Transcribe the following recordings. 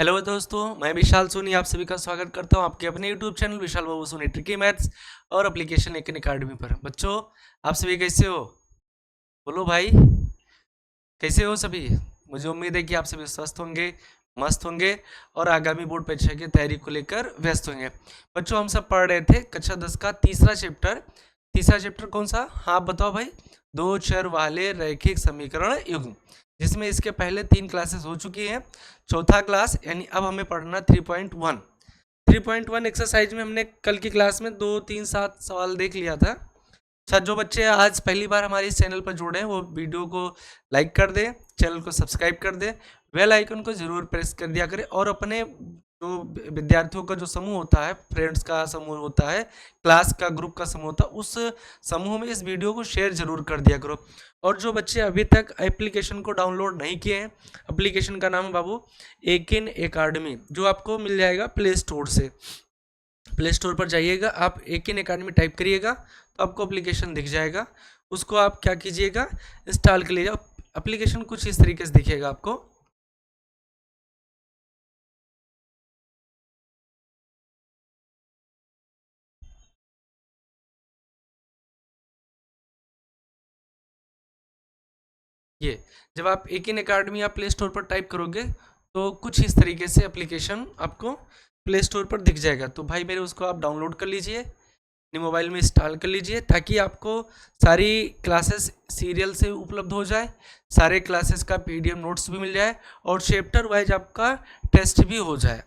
Hello दोस्तों, मैं विशाल सोनी आप सभी का स्वागत करता हूं आपके अपने यूट्यूब चैनल विशाल बाबू सोनी ट्रिकी मैथ्स और एप्लीकेशन एक अकेडमी पर। बच्चों, आप सभी कैसे हो? बोलो भाई, कैसे हो सभी? मुझे उम्मीद है कि आप सभी स्वस्थ होंगे, मस्त होंगे और आगामी बोर्ड परीक्षा की तैयारी को लेकर व्यस्त होंगे। बच्चों, हम सब पढ़ रहे थे कक्षा 10 का तीसरा चैप्टर। तीसरा चैप्टर कौन सा? हाँ बताओ भाई। दो चर वाले रैखिक समीकरण युग्म, जिसमें इसके पहले 3 क्लासेस हो चुकी हैं। चौथा क्लास यानी अब हमें पढ़ना 3.1। 3.1 एक्सरसाइज में हमने कल की क्लास में 2, 3, 7 सवाल देख लिया था। अच्छा, जो बच्चे आज पहली बार हमारे इस चैनल पर जुड़े हैं वो वीडियो को लाइक कर दें, चैनल को सब्सक्राइब कर दें, बेल आइकन को जरूर प्रेस कर दिया करें और अपने जो विद्यार्थियों का जो समूह होता है, फ्रेंड्स का समूह होता है, क्लास का ग्रुप का समूह होता है, उस समूह में इस वीडियो को शेयर जरूर कर दिया करो। और जो बच्चे अभी तक एप्लीकेशन को डाउनलोड नहीं किए हैं, एप्लीकेशन का नाम है बाबू एकिन एकेडमी, जो आपको मिल जाएगा प्ले स्टोर से। प्ले स्टोर पर जाइएगा, आप एकिन एकेडमी टाइप करिएगा तो आपको एप्लीकेशन दिख जाएगा। उसको आप क्या कीजिएगा, इंस्टॉल कर लीजिएगा। एप्लीकेशन कुछ इस तरीके से दिखेगा आपको। ये जब आप एकिन एकेडमी आप प्ले स्टोर पर टाइप करोगे तो कुछ इस तरीके से एप्लीकेशन आपको प्ले स्टोर पर दिख जाएगा। तो भाई मेरे उसको आप डाउनलोड कर लीजिए, अपने मोबाइल में इंस्टॉल कर लीजिए, ताकि आपको सारी क्लासेस सीरियल से उपलब्ध हो जाए, सारे क्लासेस का पीडीएफ नोट्स भी मिल जाए और चैप्टर वाइज आपका टेस्ट भी हो जाए।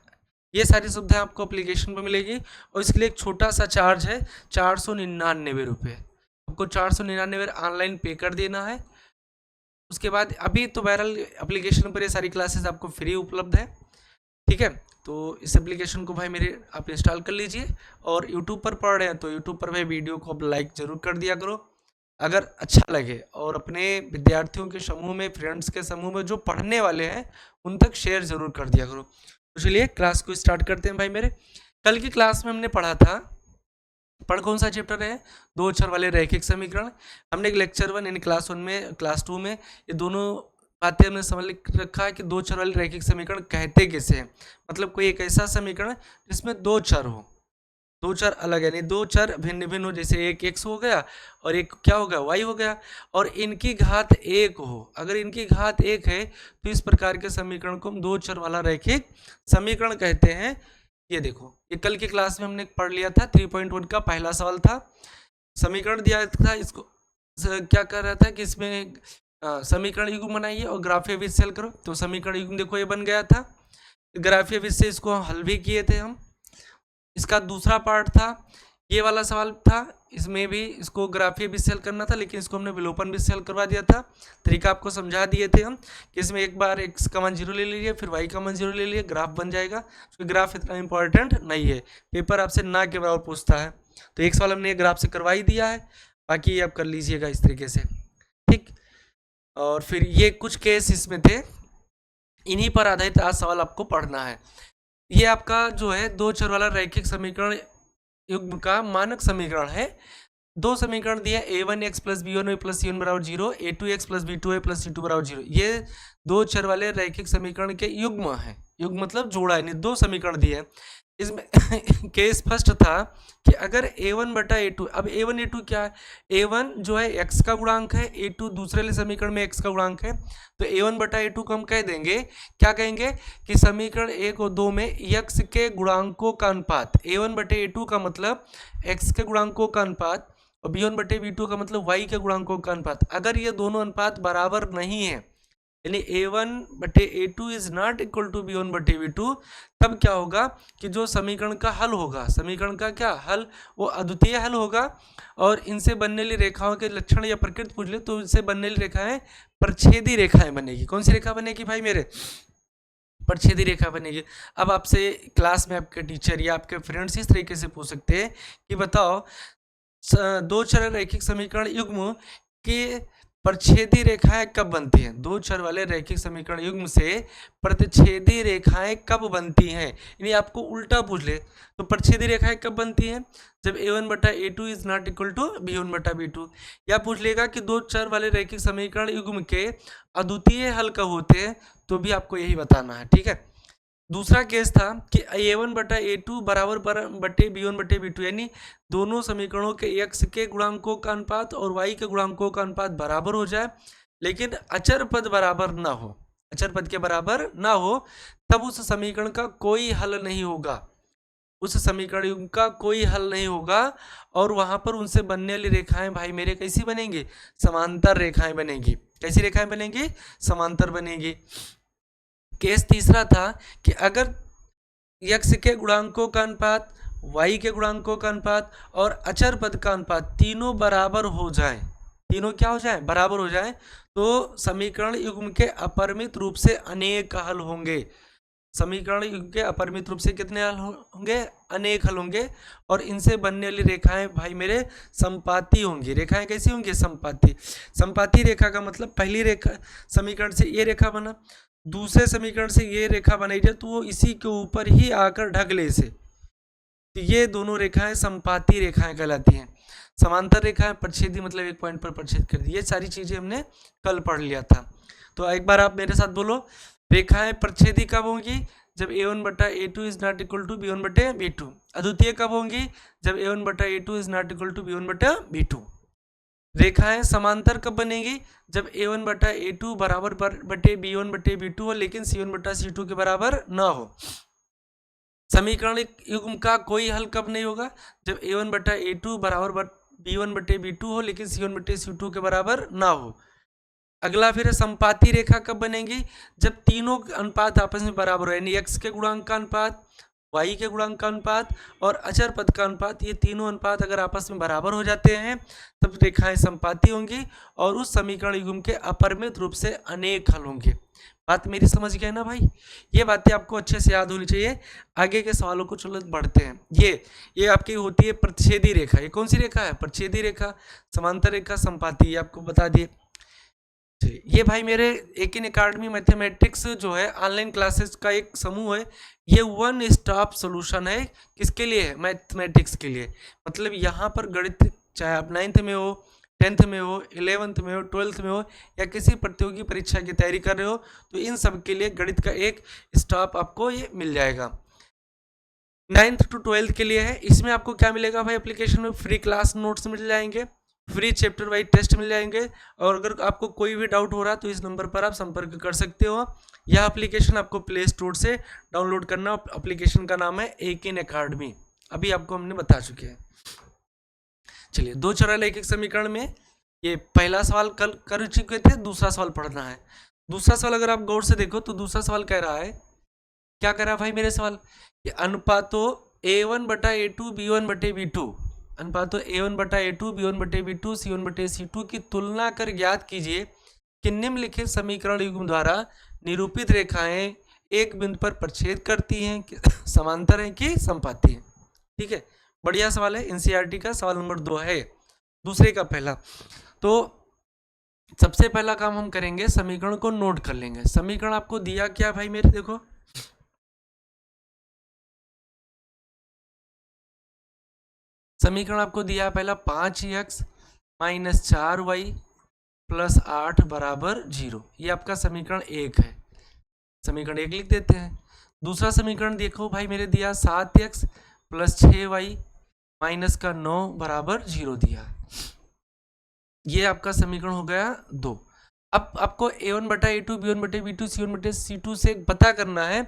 ये सारी सुविधाएं आपको एप्लीकेशन पर मिलेगी और इसके लिए एक छोटा सा चार्ज है, 499 रुपये। आपको 499 ऑनलाइन पे कर देना है। उसके बाद अभी तो वायरल एप्लीकेशन पर ये सारी क्लासेस आपको फ्री उपलब्ध है, ठीक है। तो इस एप्लीकेशन को भाई मेरे आप इंस्टॉल कर लीजिए और यूट्यूब पर पढ़ रहे हैं तो यूट्यूब पर भाई वीडियो को आप लाइक जरूर कर दिया करो अगर अच्छा लगे, और अपने विद्यार्थियों के समूह में, फ्रेंड्स के समूह में जो पढ़ने वाले हैं उन तक शेयर जरूर कर दिया करो। तो चलिए क्लास को स्टार्ट करते हैं भाई मेरे। कल की क्लास में हमने पढ़ा था, पढ़ कौन सा चैप्टर है? दो अक्षर वाले रैखिक समीकरण। हमने लेक्चर 1 यानी क्लास 1 में, क्लास 2 में ये दोनों बातें हमने समझ रखा है कि दो चर वाले रैखिक समीकरण कहते कैसे हैं। मतलब कोई एक ऐसा समीकरण जिसमें दो चर हो, दो चर अलग यानी दो चर भिन्न भिन्न हो, जैसे एक x हो गया और एक क्या हो गया, y हो गया, और इनकी घात एक हो। अगर इनकी घात एक है तो इस प्रकार के समीकरण को हम दो चर वाला रैखिक समीकरण कहते हैं। ये देखो, ये कल की क्लास में हमने पढ़ लिया था। 3.1 का पहला सवाल था, समीकरण दिया था, इसको क्या कर रहा था कि इसमें समीकरण युग्म बनाइए और ग्राफीय विधि से हल करो। तो समीकरण युग्म देखो ये बन गया था, ग्राफीय विधि से इसको हल भी किए थे हम। इसका दूसरा पार्ट था, ये वाला सवाल था, इसमें भी इसको ग्राफीय विधि से हल करना था, लेकिन इसको हमने विलोपन विधि से हल करवा दिया था। तरीका आपको समझा दिए थे हम कि इसमें एक बार x का मान 0 ले लीजिए, फिर y का मान 0 ले लीजिए, ग्राफ बन जाएगा। तो ग्राफ इतना इंपॉर्टेंट नहीं है, पेपर आपसे ना के बराबर पूछता है। तो एक सवाल हमने ग्राफ से करवा ही दिया है, बाकी आप कर लीजिएगा इस तरीके से, ठीक। और फिर ये कुछ केस इसमें थे, इन्हीं पर आधारित आज सवाल आपको पढ़ना है। ये आपका जो है दो चर वाला रैखिक समीकरण युग्म का मानक समीकरण है। दो समीकरण दिए, a1x plus b1 plus c1 बराबर 0, a2x plus b2 plus c2 बराबर 0। ये दो चर वाले रैखिक समीकरण के युग्म है। युग्म मतलब जोड़ा है, दो समीकरण दिए हैं। इसमें केस फर्स्ट था कि अगर a1 बटा a2, अब a1 a2 क्या है? a1 जो है x का गुणांक है, a2 दूसरे वाले समीकरण में x का गुणांक है। तो a1 बटा a2 को हम कह देंगे, क्या कहेंगे कि समीकरण 1 और 2 में x के गुणांकों का अनुपात। a1 बटे a2 का मतलब x के गुणांकों का अनुपात और b1 बटे b2 का मतलब y के गुणांकों का अनुपात। अगर ये दोनों अनुपात बराबर नहीं है, यानी a1 बटे a2 is not equal to b1 बटे b2, तब क्या होगा कि जो समीकरण का हल होगा, समीकरण का क्या हल, वो अद्वितीय हल होगा। और इनसे बनने वाली रेखाओं के लक्षण या प्रकृति पूछ ले तो इनसे बनने वाली रेखाएं प्रच्छेदी रेखाएं बनेगी। कौन सी रेखा बनेगी भाई मेरे? प्रच्छेदी रेखा बनेगी। अब आपसे क्लास में आपके टीचर या आपके फ्रेंड्स इस तरीके से पूछ सकते हैं कि बताओ दो चर रैखिक समीकरण युग्म के प्रच्छेदी रेखाएं कब बनती हैं? दो चर वाले रैखिक समीकरण युग्म से प्रतिच्छेदी रेखाएं कब बनती हैं? यानी आपको उल्टा पूछ ले तो प्रच्छेदी रेखाएं कब बनती हैं? जब a1 बटा a2 is not equal to b1 बटा b2। या पूछ लेगा कि दो चर वाले रैखिक समीकरण युग्म के अद्वितीय हल कब होते हैं, तो भी आपको यही बताना है, ठीक है। दूसरा केस था कि a1 बटा a2 बराबर बटे b1 बटे b2, यानी दोनों समीकरणों के x के गुणांकों का अनुपात और y के गुणांकों का अनुपात बराबर हो जाए, लेकिन अचर पद बराबर ना हो, अचर पद के बराबर ना हो, तब उस समीकरण का कोई हल नहीं होगा, उस समीकरण का कोई हल नहीं होगा। और वहां पर उनसे बनने वाली रेखाएं भाई मेरे कैसी बनेंगी? समांतर रेखाएं बनेंगी। कैसी रेखाएं बनेंगी? समांतर बनेंगी। केस तीसरा था कि अगर x के गुणांकों का अनुपात, y के गुणांकों का अनुपात और अचर पद का अनुपात तीनों बराबर हो जाए, तीनों क्या हो जाए? बराबर हो जाए, तो समीकरण युग्म के अपरिमित रूप से अनेक हल होंगे। समीकरण युग्म के अपरिमित रूप से कितने हल होंगे? अनेक हल होंगे। और इनसे बनने वाली रेखाएं भाई मेरे संपाती होंगी। रेखाएं कैसी होंगी? संपाती। संपाती रेखा का मतलब पहली रेखा समीकरण से ये रेखा बना, दूसरे समीकरण से ये रेखा बनाई जाए तो वो इसी के ऊपर ही आकर ढक ले इसे, तो ये दोनों रेखाएं संपाती रेखाएं कहलाती हैं। समांतर रेखाएं प्रच्छेदी मतलब एक पॉइंट पर प्रच्छेद कर दी। ये सारी चीजें हमने कल पढ़ लिया था। तो एक बार आप मेरे साथ बोलो, रेखाएं प्रच्छेदी कब होंगी? जब a1 बटा a2 is not equal to b1 बटे b2। अद्वितीय कब होंगी? जब a1 बटा a2 is not equal to b1 बटा b2। रेखाएं समांतर कब बनेगी? जब a1 बटा a2 बराबर बटे b1 बटे b2 हो, लेकिन c1 बटा c2 के बराबर ना हो। समीकरण युग्म का कोई हल कब नहीं होगा? जब a1 बटा a2 बराबर b1 बटे b2 हो, लेकिन c1 बटे c2 के बराबर ना हो। अगला फिर संपाती रेखा कब बनेगी? जब तीनों अनुपात आपस में बराबर हो, यानी x के गुणांक का अनुपात, y के गुणांक का अनुपात और अचर पद का अनुपात, ये तीनों अनुपात अगर आपस में बराबर हो जाते हैं तब रेखाएं संपाती होंगी और उस समीकरण युग्म के अपरिमित रूप से अनेक हल होंगे। बात मेरी समझ गए ना भाई? ये बातें आपको अच्छे से याद होनी चाहिए। आगे के सवालों को चलो बढ़ते हैं। ये आपकी होती है प्रच्छेदी रेखा। ये कौन सी रेखा है? प्रच्छेदी रेखा, समांतर रेखा, संपाती, ये आपको बता दिए। ये भाई मेरे एक इन अकाडमी मैथमेटिक्स जो है ऑनलाइन क्लासेस का एक समूह है। ये वन स्टॉप सॉल्यूशन है। किसके लिए है? मैथमेटिक्स के लिए। मतलब यहाँ पर गणित चाहे आप 9th में हो, 10th में हो, 11th में हो, 12th में हो या किसी प्रतियोगी परीक्षा की तैयारी कर रहे हो, तो इन सब के लिए गणित का एक स्टॉप आपको ये मिल जाएगा। 9th to 12th के लिए है। इसमें आपको क्या मिलेगा भाई? एप्लीकेशन में फ्री क्लास नोट्स मिल जाएंगे, फ्री चैप्टर वाइज टेस्ट मिल जाएंगे। और अगर आपको कोई भी डाउट हो रहा है तो इस नंबर पर आप संपर्क कर सकते हो। यह एप्लीकेशन आपको प्ले स्टोर से डाउनलोड करना। एप्लीकेशन का नाम है एकिन अकाडमी, अभी आपको हमने बता चुके हैं। चलिए, दो चरण एक एक समीकरण में, ये पहला सवाल कल कर चुके थे, दूसरा सवाल पढ़ना है। दूसरा सवाल अगर आप गौर से देखो तो दूसरा सवाल कह रहा है, क्या कह रहा है भाई मेरे सवाल? कि अनुपातों a1 बटा a2 b1 बटे b2, अनुपातों a1 बटा a2 b1 बटे b2 c1 बटे c2 की तुलना कर ज्ञात कीजिए कि निम्नलिखित समीकरण युग्म द्वारा निरूपित रेखाएं एक बिंदु पर प्रच्छेद करती हैं, समांतर हैं कि संपाती हैं। ठीक है, बढ़िया सवाल है। एनसीईआरटी का सवाल नंबर 2 है, दूसरे का पहला। तो सबसे पहला काम हम करेंगे, समीकरण को नोट कर लेंगे। समीकरण आपको दिया क्या भाई मेरे? देखो, समीकरण आपको दिया पहला 5x माइनस 4y प्लस 8 बराबर 0। ये आपका समीकरण 1 है। समीकरण 1 लिख देते हैं। दूसरा समीकरण देखो भाई मेरे दिया 7x प्लस 6y माइनस का 9 बराबर 0 दिया। ये आपका समीकरण हो गया 2। अब आपको a1 बटा a2 b1 बटे b2 c1 बटे c2 से पता करना है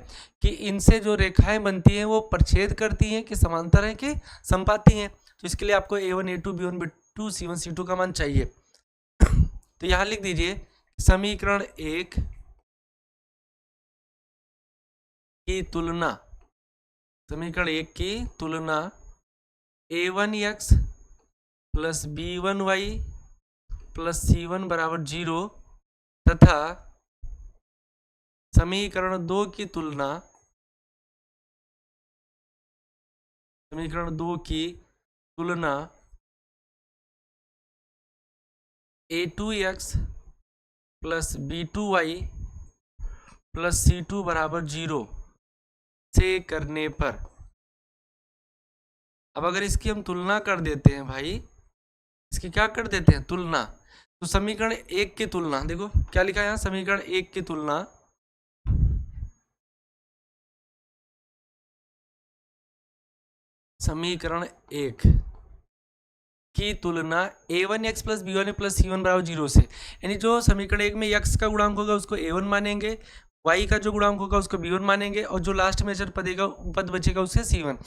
कि इनसे जो रेखाएं बनती हैं वो प्रच्छेद करती हैं कि समांतर हैं कि संपाती हैं। तो इसके लिए आपको a1 a2 b1 b2 c1 c2 का मान चाहिए। तो यहां लिख दीजिए समीकरण 1 की तुलना, समीकरण 1 की तुलना a1x plus b1y plus c1 बराबर 0 तथा समीकरण 2 की तुलना, समीकरण 2 की तुलना a2x plus b2y plus c2 बराबर 0 से करने पर। अब अगर इसकी हम तुलना कर देते हैं भाई, इसकी क्या कर देते हैं? तुलना। तो समीकरण 1 की तुलना देखो क्या लिखा है यहाँ, समीकरण 1 की तुलना समीकरण 1 की तुलना a1x plus b1 plus c1 बराबर 0 से, यानी जो समीकरण 1 में x का गुणांक होगा उसको a1 मानेंगे, y का जो गुणांक होगा उसको b1 मानेंगे, और जो लास्ट में अचर पद बचेगा उसे c1।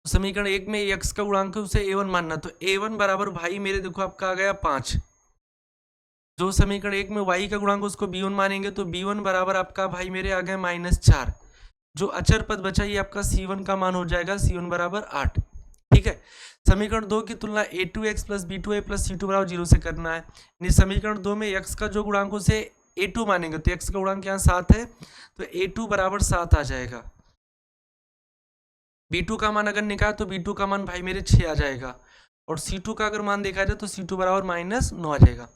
समीकरण 1 में x का गुणांक है उसे a1 मानना, तो a1 बराबर भाई मेरे देखो आपका आ गया 5। जो समीकरण 1 में y का गुणांक उसको b1 मानेंगे, तो b1 बराबर आपका भाई मेरे आ गया -4। जो अचर पद बचा ये आपका c1 का मान हो जाएगा, c1 बराबर 8। ठीक है। समीकरण 2 की तुलना a2x plus b2a plus c2 बराबर 0 से करना है, यानी समीकरण 2 में x का जो गुणांक उसे a2 मानेंगे, तो x का गुणांक यहाँ 7 है, तो a2 बराबर 7 आ जाएगा। b2 का मान अगर निकाला तो b2 का मान भाई मेरे 6 आ जाएगा, और c2 का अगर मान देखा जाए तो c2 बराबर -9 आ जाएगा।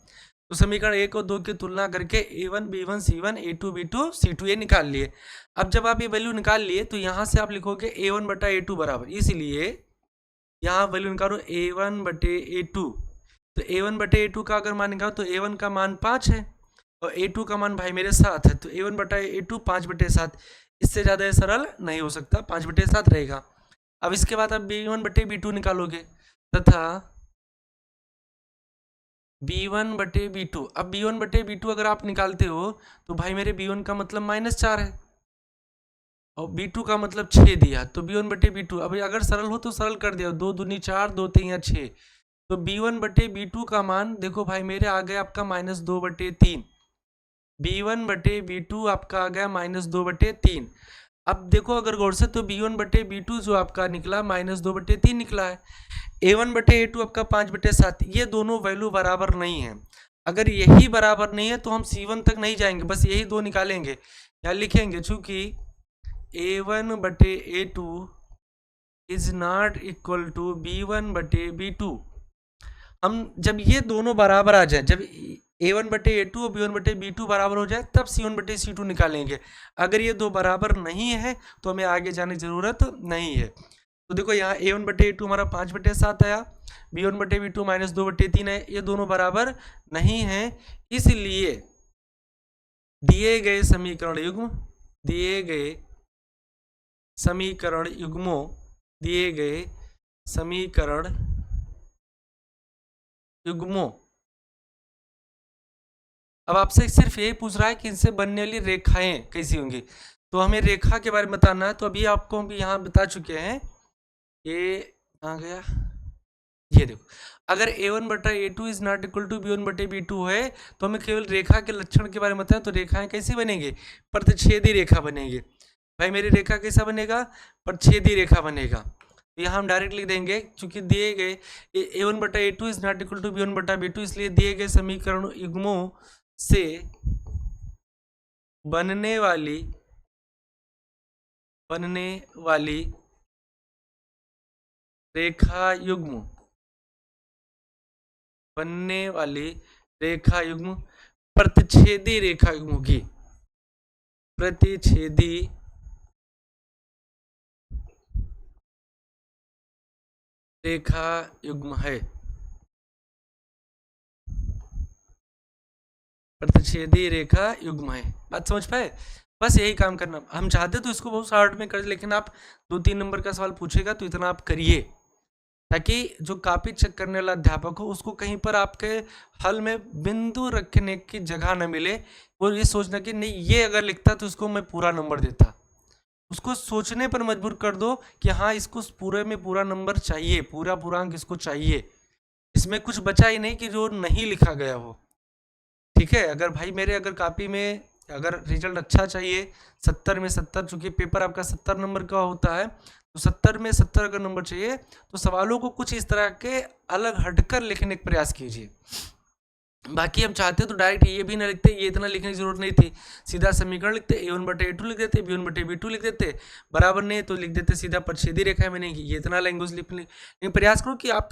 तो समीकरण 1 और 2 की तुलना करके a1 b1 c1 a2 b2 c2 ये निकाल लिए। अब जब आप ये वैल्यू निकाल लिए तो यहाँ से आप लिखोगे a1 बटा a2 बराबर, इसलिए यहाँ वैल्यू निकालो a1 बटे a2, तो a1 बटे a2 का अगर मान निकालो तो a1 का मान 5 है और a2 का मान भाई मेरे 7 है, तो a1 बटा a2 5 बटे 7, इससे ज़्यादा सरल नहीं हो सकता, 5 बटे 7 रहेगा। अब इसके बाद आप b1 बटे b2 निकालोगे तथा b1 बटे b2। अब b1 बटे b2 अगर आप निकालते हो तो भाई मेरे b1 का मतलब -4 है और b2 का मतलब 6 दिया, तो b1 बटे b2। अब अगर सरल हो तो सरल कर दिया, 2 दूनी 4 2 3 6, तो b1 बटे b2 का मान देखो भाई मेरे आ गया आपका -2 बटे 3। b1 बटे b2 आपका आ गया -2 बटे 3। अब देखो अगर गौर से तो b1 बटे b2 जो आपका निकला -2 बटे 3 निकला है। a1 बटे a2 आपका 5 बटे 7, ये दोनों वैल्यू बराबर नहीं है। अगर यही बराबर नहीं है तो हम c1 तक नहीं जाएंगे, बस यही दो निकालेंगे। यहाँ लिखेंगे चूंकि a1 बटे a2 is not equal to b1 बटे b2। हम जब ये दोनों बराबर आ जाए, जब a1 बटे a2 और b1 बटे b2 बराबर हो जाए तब c1 बटे c2 निकालेंगे। अगर ये दो बराबर नहीं है तो हमें आगे जाने की जरूरत नहीं है। तो देखो यहाँ a1 बटे a2 हमारा 5 बटे 7 आया, b1 बटे b2 -2 बटे 3 है, ये दोनों बराबर नहीं है, इसलिए दिए गए समीकरण युग्म दिए गए समीकरण युग्मों दिए गए समीकरण युग्मों। अब आपसे सिर्फ यही पूछ रहा है कि इनसे बनने वाली रेखाएं कैसी होंगी, तो हमें रेखा के बारे में बताना है। तो अभी आपको हम यहाँ बता चुके हैं, ये आ गया, ये देखो अगर a1 बटा a2 is not equal to b1 बटे b2 है तो हमें केवल रेखा के लक्षण के बारे में बताया। तो रेखाएं कैसी बनेंगी, प्रतिच्छेदी रेखा बनेगी। भाई मेरी रेखा कैसा बनेगा, प्रतिच्छेदी रेखा बनेगा। तो यहाँ हम डायरेक्ट लिख देंगे क्योंकि दिए गए a1 बटा a2 is not equal to b1 बटा b2, इसलिए दिए गए समीकरण युग्मों से बनने वाली रेखा युग्म प्रतिच्छेदी रेखा युग्म की प्रतिच्छेदी रेखा युग्म है। प्रतिच्छेदी रेखा युग्म है, बात समझ पाए। बस यही काम करना। हम चाहते तो इसको बहुत शॉर्ट में कर, लेकिन आप 2-3 नंबर का सवाल पूछेगा तो इतना आप करिए, ताकि जो कॉपी चेक करने वाला अध्यापक हो उसको कहीं पर आपके हल में बिंदु रखने की जगह न मिले। वो ये सोचना कि नहीं ये अगर लिखता तो उसको मैं पूरा नंबर देता, उसको सोचने पर मजबूर कर दो कि हाँ इसको पूरे में पूरा नंबर चाहिए, पूरा पूर्णांक इसको चाहिए, इसमें कुछ बचा ही नहीं कि जो नहीं लिखा गया हो। ठीक है। अगर भाई मेरे अगर कॉपी में अगर रिजल्ट अच्छा चाहिए, 70 में 70, चूंकि पेपर आपका 70 नंबर का होता है, तो 70 में 70 अगर नंबर चाहिए तो सवालों को कुछ इस तरह के अलग हटकर लिखने का प्रयास कीजिए। बाकी हम चाहते तो डायरेक्ट ये भी ना लिखते, ये इतना लिखने की जरूरत नहीं थी, सीधा समीकरण लिखते, a1 बटे a2 लिख देते, b1 बटे b2 लिख देते, बराबर नहीं तो लिख देते सीधा प्रतिच्छेदी रेखा में, नहीं ये इतना लैंग्वेज लिखने। लेकिन प्रयास करो कि आप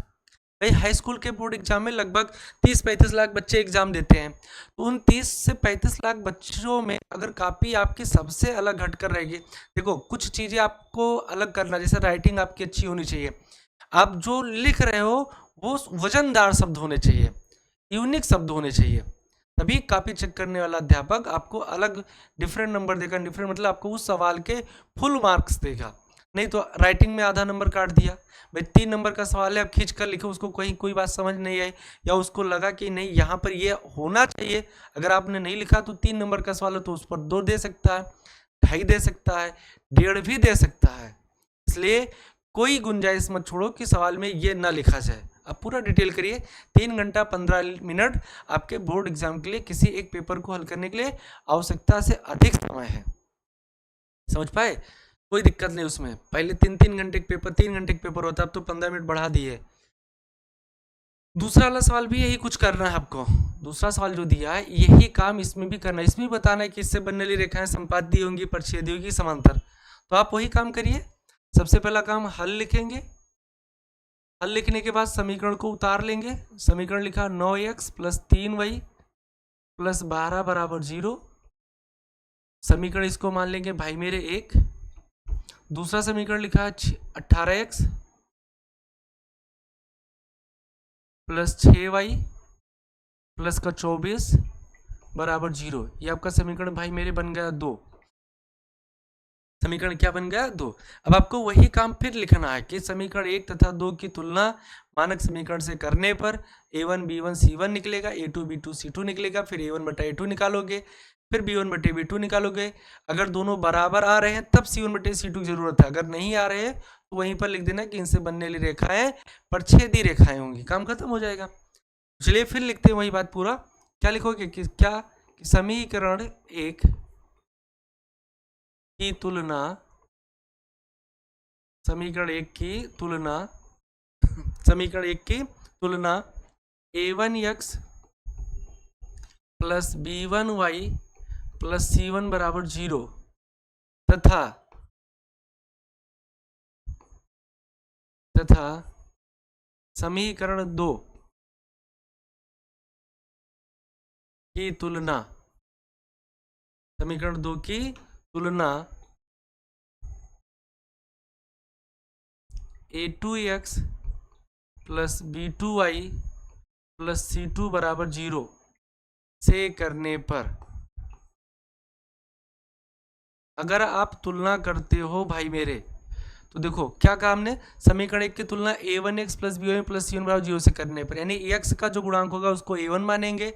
भाई हाई स्कूल के बोर्ड एग्जाम में लगभग 30-35 लाख बच्चे एग्जाम देते हैं, तो उन 30 से 35 लाख बच्चों में अगर कॉपी आपकी सबसे अलग हटकर रहेगी, देखो कुछ चीज़ें आपको अलग करना, जैसे राइटिंग आपकी अच्छी होनी चाहिए, आप जो लिख रहे हो वो वजनदार शब्द होने चाहिए, यूनिक शब्द होने चाहिए, तभी कॉपी चेक करने वाला अध्यापक आपको अलग डिफरेंट नंबर देगा। डिफरेंट मतलब आपको उस सवाल के फुल मार्क्स देगा, नहीं तो राइटिंग में आधा नंबर काट दिया। भाई 3 नंबर का सवाल है, अब खींच कर लिखो, उसको कहीं कोई बात समझ नहीं आई या उसको लगा कि नहीं यहाँ पर ये होना चाहिए, अगर आपने नहीं लिखा तो 3 नंबर का सवाल है तो उस पर 2 दे सकता है, 2.5 दे सकता है, 1.5 भी दे सकता है। इसलिए कोई गुंजाइश मत छोड़ो कि सवाल में ये ना लिखा जाए। अब पूरा डिटेल करिए। 3 घंटा 15 मिनट आपके बोर्ड एग्जाम के लिए, किसी एक पेपर को हल करने के लिए आवश्यकता से अधिक समय है। समझ पाए? कोई दिक्कत नहीं उसमें। पहले 3 घंटे के पेपर, 3 घंटे के पेपर होता, अब तो 15 मिनट बढ़ा दिए। दूसरा वाला सवाल भी यही कुछ करना है आपको। दूसरा सवाल जो दिया है यही काम इसमें भी करना है। इसमें भी बताना है कि इससे बनने वाली रेखाएं संपाती होंगी, परिच्छेदी होगी, समांतर। तो आप वही काम करिए। सबसे पहला काम हल लिखेंगे। हल लिखने के बाद समीकरण को उतार लेंगे। समीकरण लिखा 9x + 3y + 12 = 0। समीकरण इसको मान लेंगे भाई मेरे 1। दूसरा समीकरण लिखा है 18x + 6y + 24 = 0। ये आपका समीकरण भाई मेरे बन गया 2। समीकरण क्या बन गया? 2। अब आपको वही काम फिर लिखना है कि समीकरण 1 तथा 2 की तुलना मानक समीकरण से करने पर a1 b1 c1 निकलेगा, a2 b2 c2 निकलेगा, फिर a1/a2 निकालोगे, फिर b1/b2 निकालोगे। अगर दोनों बराबर आ रहे हैं तब c1/c2 की जरूरत है, अगर नहीं आ रहे हैं तो वहीं पर लिख देना कि इनसे बनने वाली रेखाएं परिच्छेदी रेखाएं होंगी, काम खत्म हो जाएगा। चलिए फिर लिखते हैं वही बात पूरा। क्या लिखोगे कि क्या कि समीकरण 1 की तुलना, समीकरण 1 की तुलना, समीकरण 1 की तुलना a1x + b1y + c1 = 0 तथा समीकरण 2 की तुलना, समीकरण 2 की तुलना a2x + b2y + c2 = 0 से करने पर। अगर आप तुलना करते हो भाई मेरे तो देखो क्या काम ने, समीकरण 1 की तुलना a1x + b1 + c1 = 0 से करने पर, यानी x का जो गुणांक होगा उसको a1 मानेंगे,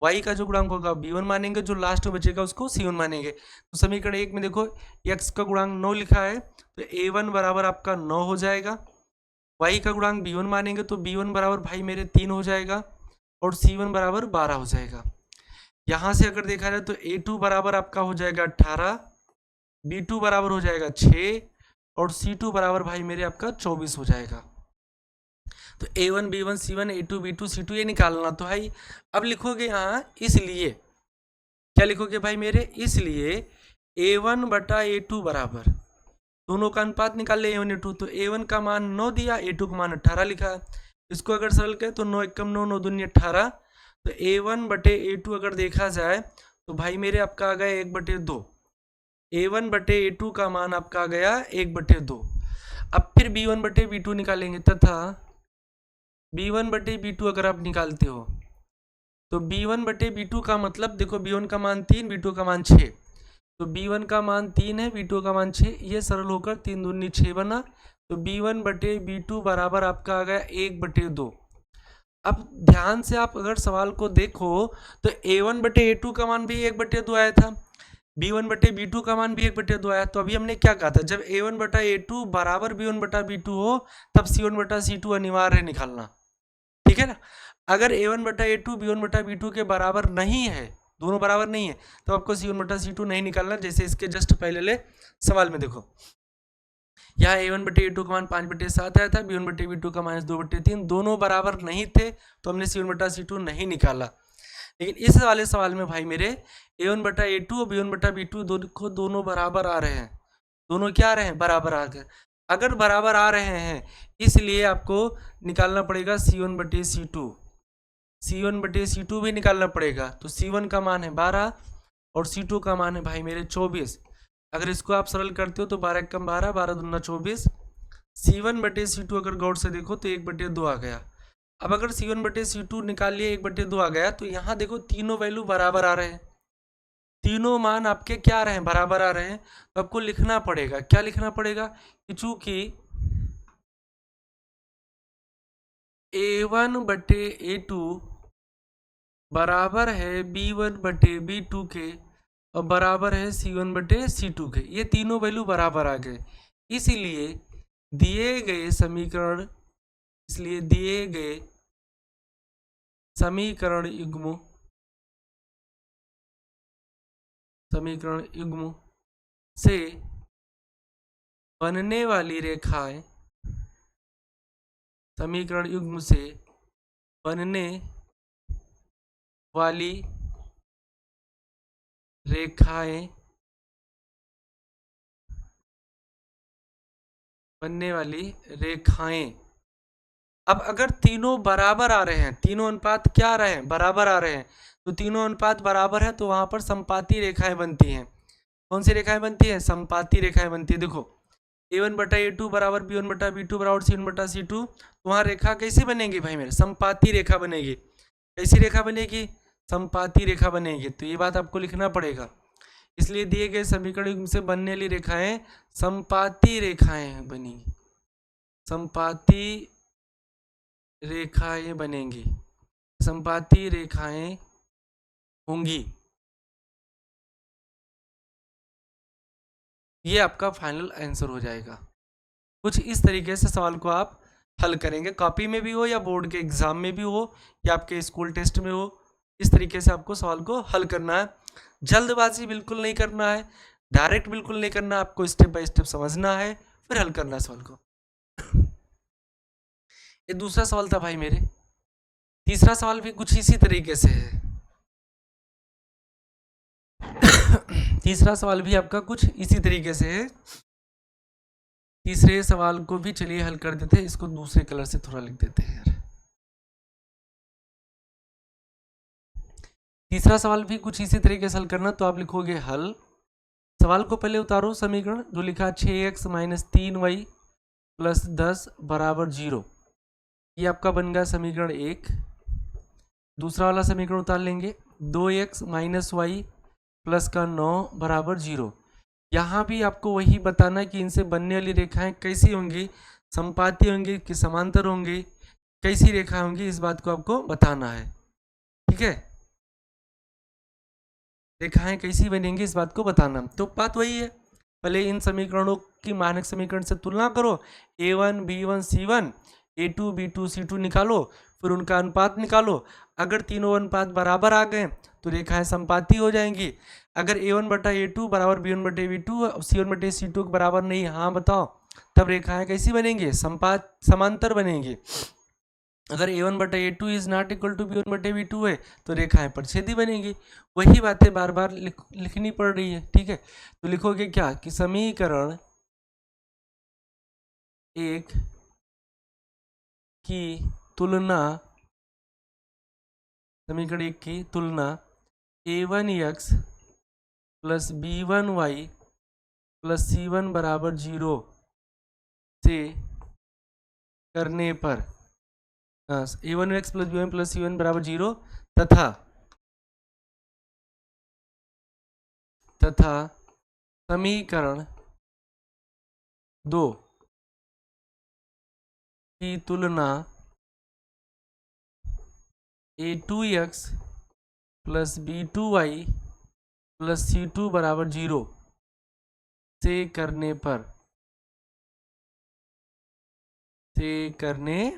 y का जो गुणांक होगा b1 मानेंगे, जो लास्ट में बचेगा उसको c1 मानेंगे। तो समीकरण 1 में देखो x का गुणांक 9 लिखा है तो a1 बराबर आपका 9 हो जाएगा, y का गुणांक b1 मानेंगे तो b1 बराबर भाई मेरे 3 हो जाएगा और c1 बराबर 12 हो जाएगा। यहाँ से अगर देखा जाए तो a2 बराबर आपका हो जाएगा 18, b2 बराबर हो जाएगा 6 और c2 बराबर भाई मेरे आपका 24 हो जाएगा। तो a1 b1 c1 a2 b2 c2 ये निकालना तो है। अब लिखोगे यहाँ इसलिए, क्या लिखोगे भाई मेरे, इसलिए a1/a2 बराबर, दोनों का अनुपात निकाल ले a1 a2, तो a1 का मान 9 दिया, a2 का मान 18 लिखा है। इसको अगर सरल करें तो 9 एकम 9 9 दूनी 18, तो a1/a2 अगर देखा जाए तो भाई मेरे आपका आ गया 1/2। a1/a2 का मान आपका आ गया 1/2। अब फिर b1/b2 निकालेंगे तथा b1/b2 अगर आप निकालते हो तो b1/b2 का मतलब देखो b1 का मान 3, b2 का मान 6, तो b1 का मान 3 है, b2 का मान 6, ये सरल होकर 3 दूनी 6 बना, तो b1/b2 बराबर आपका आ गया 1/2। अब ध्यान से आप अगर सवाल को देखो तो a1/a2 का मान भी 1/2 आया था, b1/b2 का मान भी 1/2 आया। तो अभी हमने क्या कहा था, जब a1/a2 बराबर b1/b2 हो तब c1/c2 अनिवार्य है निकालना, ठीक है ना। अगर a1/a2 b1/b2 के बराबर नहीं है, दोनों बराबर नहीं है, तो आपको c1/c2 नहीं निकालना। जैसे इसके जस्ट पहले ले सवाल में देखो, यहाँ a1/a2 का मान 5/7 आया था, b1/b2 का -2/3, दोनों बराबर नहीं थे तो हमने c1/c2 नहीं निकाला। लेकिन इस वाले सवाल में भाई मेरे a1/a2 और b1/b2 दोनों बराबर आ रहे हैं, दोनों क्या आ रहे हैं, बराबर आ गए। अगर बराबर आ रहे हैं इसलिए आपको निकालना पड़ेगा c1/c2, c1/c2 भी निकालना पड़ेगा। तो c1 का मान है 12 और c2 का मान है भाई मेरे 24। अगर इसको आप सरल करते हो तो 12 कम 12, 12 दूना 24, c1/c2 अगर गौर से देखो तो 1/2 आ गया। अब अगर c1/c2 निकाल लिए 1/2 आ गया तो यहाँ देखो तीनों वैल्यू बराबर आ रहे हैं, तीनों मान आपके क्या आ रहे हैं, बराबर आ रहे हैं, तो आपको लिखना पड़ेगा, क्या लिखना पड़ेगा कि चूंकि A1 बटे A2 बराबर है B1 बटे B2 के और बराबर है C1 बटे C2 के, ये तीनों वैल्यू बराबर आ गए, इसलिए दिए गए समीकरण समीकरण युग्म से बनने वाली रेखाएं, समीकरण युग्म से बनने वाली रेखाएं अब अगर तीनों बराबर आ रहे हैं, तीनों अनुपात क्या आ रहे हैं, बराबर आ रहे हैं, तो तीनों अनुपात बराबर है तो वहां पर समपाती रेखाएं बनती हैं। कौन सी रेखाएं बनती हैं, समपाती रेखाएं बनती है। देखो A1 बटा A2 बराबर B1 बटा B2 बराबर C1 बटा C2, तो वहाँ रेखा कैसी बनेगी भाई मेरे, समपाती रेखा बनेगी। कैसी रेखा बनेगी, समपाती रेखा बनेगी, तो ये बात आपको लिखना पड़ेगा। इसलिए दिए गए समीकरण से बनने वाली रेखाएं समपाती रेखाएं बनेंगी, समपाती रेखाएं बनेंगी, समपाती रेखाएं होंगी। ये आपका फाइनल आंसर हो जाएगा। कुछ इस तरीके से सवाल को आप हल करेंगे, कॉपी में भी हो या बोर्ड के एग्जाम में भी हो या आपके स्कूल टेस्ट में हो, इस तरीके से आपको सवाल को हल करना है। जल्दबाजी बिल्कुल नहीं करना है, डायरेक्ट बिल्कुल नहीं करना, आपको स्टेप बाय स्टेप समझना है फिर हल करना है सवाल को। ये दूसरा सवाल था भाई मेरे। तीसरा सवाल भी कुछ इसी तरीके से है। तीसरा सवाल भी आपका कुछ इसी तरीके से है। तीसरे सवाल को भी चलिए हल कर देते हैं, इसको दूसरे कलर से थोड़ा लिख देते हैं यार। तीसरा सवाल भी कुछ इसी तरीके से हल करना, तो आप लिखोगे हल। सवाल को पहले उतारो समीकरण, जो लिखा 6x - 3y + 10 बराबर 0, ये आपका बन गया समीकरण 1। दूसरा वाला समीकरण उतार लेंगे, 2x - y + का 9 बराबर 0। यहाँ भी आपको वही बताना है कि इनसे बनने वाली रेखाएं कैसी होंगी, समपाती होंगी कि समांतर होंगी, कैसी रेखा होंगी, इस बात को आपको बताना है। ठीक है, रेखाएं कैसी बनेंगी इस बात को बताना। तो बात वही है, पहले इन समीकरणों की मानक समीकरण से तुलना करो, A1 B1 C1 A2 B2 C2 निकालो, फिर उनका अनुपात निकालो। अगर तीनों अनुपात बराबर आ गए तो रेखाएं समपाती हो जाएंगी। अगर A1 बटा A2 बराबर B1 बटे B2 और C1 बटे C2 के बराबर नहीं, हाँ बताओ, तब रेखाएं कैसी बनेंगी, समांतर बनेंगी। अगर A1 बटा A2 is not equal to B1 बटे B2 है तो रेखाएं परिच्छेदी बनेंगी। वही बातें बार बार लिखनी पड़ रही है। ठीक है, तो लिखोगे क्या कि समीकरण 1 की तुलना, समीकरण 1 की तुलना A1x + B1y + C1 बराबर 0 से करने पर, A1x + B1 + C1 बराबर 0 तथा समीकरण 2 की तुलना A2x + B2y + C2 बराबर 0 से करने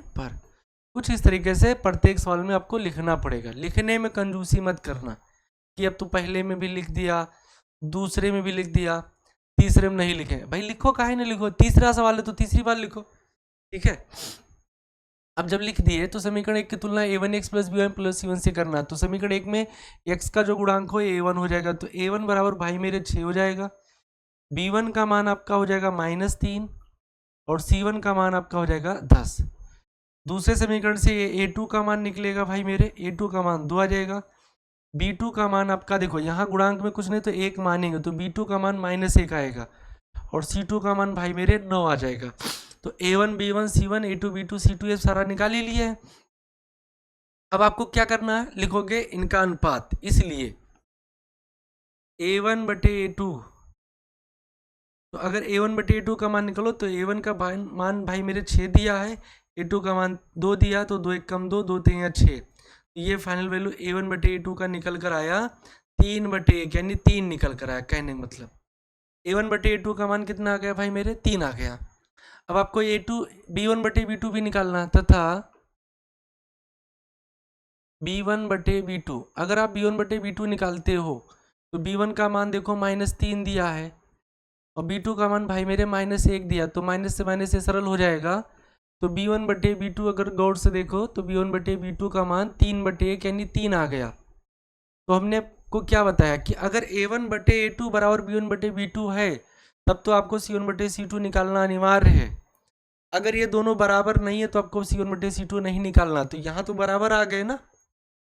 पर, कुछ इस तरीके से प्रत्येक सवाल में आपको लिखना पड़ेगा। लिखने में कंजूसी मत करना कि अब तो पहले में भी लिख दिया, दूसरे में भी लिख दिया, तीसरे में नहीं लिखे। भाई लिखो, काहे नहीं लिखो, तीसरा सवाल है तो तीसरी बार लिखो। ठीक है, अब जब लिख दिए तो समीकरण 1 की तुलना A1x + B1 + C1 से करना, तो समीकरण 1 में x का जो गुणांक हो A1 हो जाएगा, तो A1 बराबर भाई मेरे 6 हो जाएगा। B1 का मान आपका हो जाएगा -3 और C1 का मान आपका हो जाएगा 10। दूसरे समीकरण से A2 का मान निकलेगा भाई मेरे, A2 का मान 2 आ जाएगा। B2 का मान आपका देखो, यहाँ गुणांक में कुछ नहीं तो 1 मानेंगे, तो B2 का मान -1 आएगा और C2 का मान भाई मेरे 9 आ जाएगा। तो A1 B1 C1 A2 B2 C2 ये सारा निकाल ही लिया है। अब आपको क्या करना है, लिखोगे इनका अनुपात, इसलिए a1/a2। तो अगर a1/a2 का मान निकालो तो a1 का मान भाई मेरे 6 दिया है, a2 का मान 2 दिया, तो 2 1 कम 2, 2 3 या 6। ये फाइनल वैल्यू a1/a2 का निकल कर आया 3/1, यानी 3 निकल कर आया। कहने का मतलब a1/a2 का मान कितना आ गया भाई मेरे, 3 आ गया। अब आपको b1/b2 भी निकालना है, तथा b1/b2। अगर आप b1/b2 निकालते हो तो b1 का मान देखो -3 दिया है, और b2 का मान भाई मेरे -1 दिया, तो माइनस से माइनस से सरल हो जाएगा। तो b1/b2 अगर गौर से देखो तो b1/b2 का मान 3/1 यानी 3 आ गया। तो हमने आपको क्या बताया कि अगर a1/a2 बराबर b1/b2 है, तब तो आपको c1/c2 निकालना अनिवार्य है। अगर ये दोनों बराबर नहीं है तो आपको c1/c2 नहीं निकालना। तो यहाँ तो बराबर आ गए ना,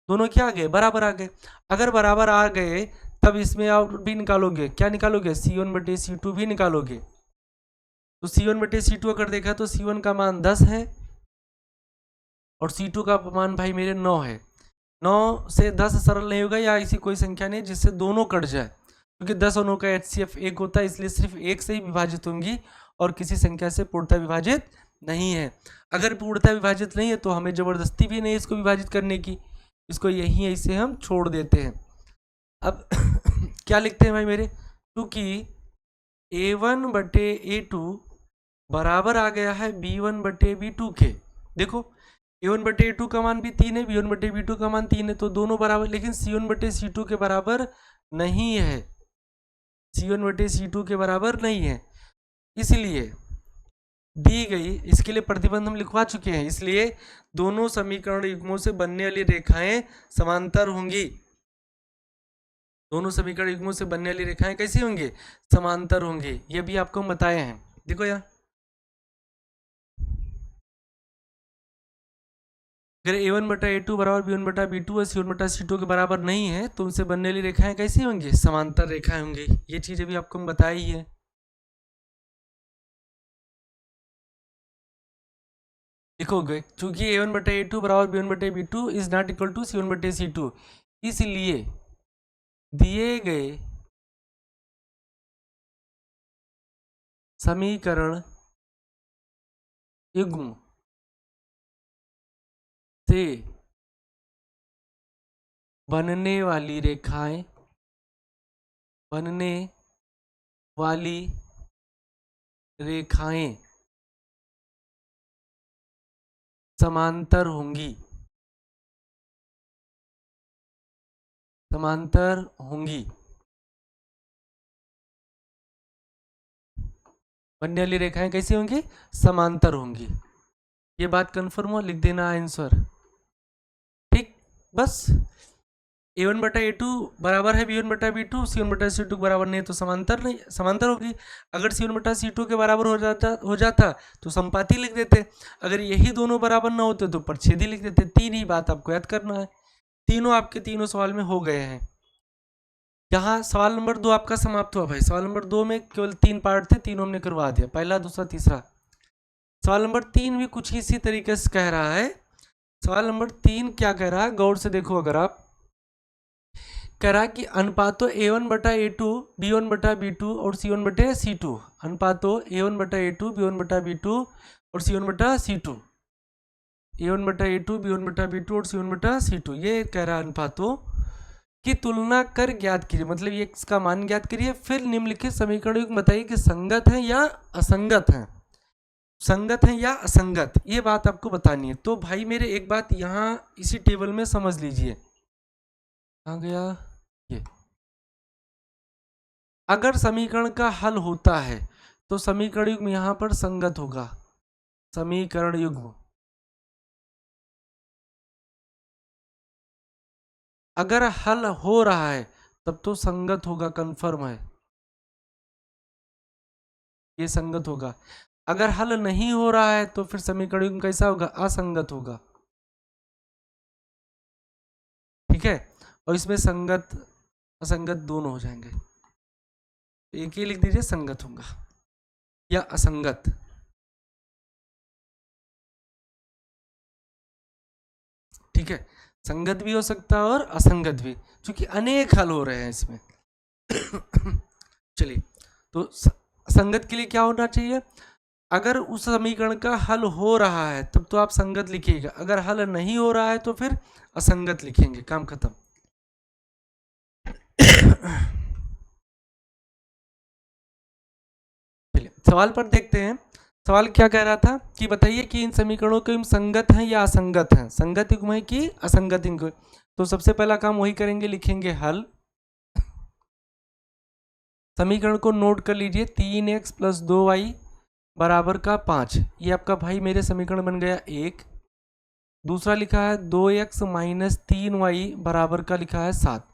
दोनों क्या आ गए, बराबर आ गए। अगर बराबर आ गए तब इसमें आप भी निकालोगे, क्या निकालोगे, c1/c2 भी निकालोगे। तो c1/c2 अगर देखा तो c1 का मान 10 है और c2 का मान भाई मेरे 9 है। 9 से 10 सरल नहीं होगा, या ऐसी कोई संख्या नहीं जिससे दोनों कट जाए, क्योंकि 10 और 9 का HCF 1 होता है, इसलिए सिर्फ 1 से ही विभाजित होंगी और किसी संख्या से पूर्णतः विभाजित नहीं है। अगर पूर्णतः विभाजित नहीं है तो हमें ज़बरदस्ती भी नहीं इसको विभाजित करने की, इसको यहीं ऐसे हम छोड़ देते हैं। अब क्या लिखते हैं भाई मेरे, क्योंकि a1/a2 बराबर आ गया है b1/b2 के। देखो a1/a2 का मान भी 3 है, b1/b2 का मान 3 है, तो दोनों बराबर, लेकिन c1/c2 के बराबर नहीं है, c1/c2 के बराबर नहीं है। इसलिए दी गई, इसके लिए प्रतिबंध हम लिखवा चुके हैं, इसलिए दोनों समीकरण युग्मों से बनने वाली रेखाएं समांतर होंगी। दोनों समीकरण युग्मों से बनने वाली रेखाएं कैसी होंगी, समांतर होंगी। ये भी आपको हम बताए हैं। देखो यहाँ अगर a1/a2 बराबर b1/b2 और c1/c2 के बराबर नहीं है तो उनसे बनने वाली रेखाएं कैसी होंगी, समांतर रेखाएं होंगी। ये चीजें भी आपको हम बताई है। लिखोगे चूंकि a1/a2 बराबर b1/b2 is not equal to c1/c2, इसलिए दिए गए समीकरण युग्म से बनने वाली रेखाएं समांतर होंगी, बनने वाली रेखाएं कैसी होंगी, समांतर होंगी। ये बात कन्फर्म हो, लिख देना आंसर। ठीक, बस a1/a2 बराबर है b1/b2, c1/c2 बराबर नहीं तो समांतर नहीं, समांतर होगी। अगर c1/c2 के बराबर हो जाता तो संपाती लिख देते, अगर यही दोनों बराबर ना होते तो परछेदी लिख देते। तीन ही बात आपको याद करना है, तीनों आपके तीनों सवाल में हो गए हैं। यहाँ सवाल नंबर 2 आपका समाप्त हुआ भाई। सवाल नंबर 2 में केवल 3 पार्ट थे, तीनों हमने करवा दिया, पहला दूसरा तीसरा। सवाल नंबर 3 भी कुछ इसी तरीके से कह रहा है। सवाल नंबर 3 क्या कह रहा है, गौर से देखो। अगर आप कह रहा है कि अनुपातों a1/a2 b1/b2 और c1/c2, अनुपातों a1/a2 b1/b2 और c1/c2, a1/a2 b1/b2 और c1/c2, ये कह रहा है अनुपातों की तुलना कर ज्ञात कीजिए, मतलब ये इसका मान ज्ञात करिए, फिर निम्नलिखित समीकरण बताइए कि संगत है या असंगत है, संगत है या असंगत, ये बात आपको बतानी है। तो भाई मेरे एक बात यहाँ इसी टेबल में समझ लीजिए, आ गया ये, अगर समीकरण का हल होता है तो समीकरण युग्म यहाँ पर संगत होगा, समीकरण युग्म अगर हल हो रहा है तब तो संगत होगा, कंफर्म है, ये संगत होगा। अगर हल नहीं हो रहा है तो फिर समीकरण युग्म कैसा होगा, असंगत होगा। ठीक है, और इसमें संगत असंगत दोनों हो जाएंगे, एक ही लिख दीजिए, संगत होगा या असंगत। ठीक है, संगत भी हो सकता है और असंगत भी, क्योंकि अनेक हल हो रहे हैं इसमें। चलिए, तो संगत के लिए क्या होना चाहिए? अगर उस समीकरण का हल हो रहा है तब तो आप संगत लिखिएगा, अगर हल नहीं हो रहा है तो फिर असंगत लिखेंगे, काम खत्म। चलिए सवाल पर देखते हैं। सवाल क्या कह रहा था कि बताइए कि इन समीकरणों के युग्म संगत हैं या असंगत हैं, संगत युग्म है कि असंगत युग्म। तो सबसे पहला काम वही करेंगे, लिखेंगे हल। समीकरण को नोट कर लीजिए, 3x + 2y बराबर का 5, ये आपका भाई मेरे समीकरण बन गया एक। दूसरा लिखा है 2x - 3y बराबर का लिखा है 7।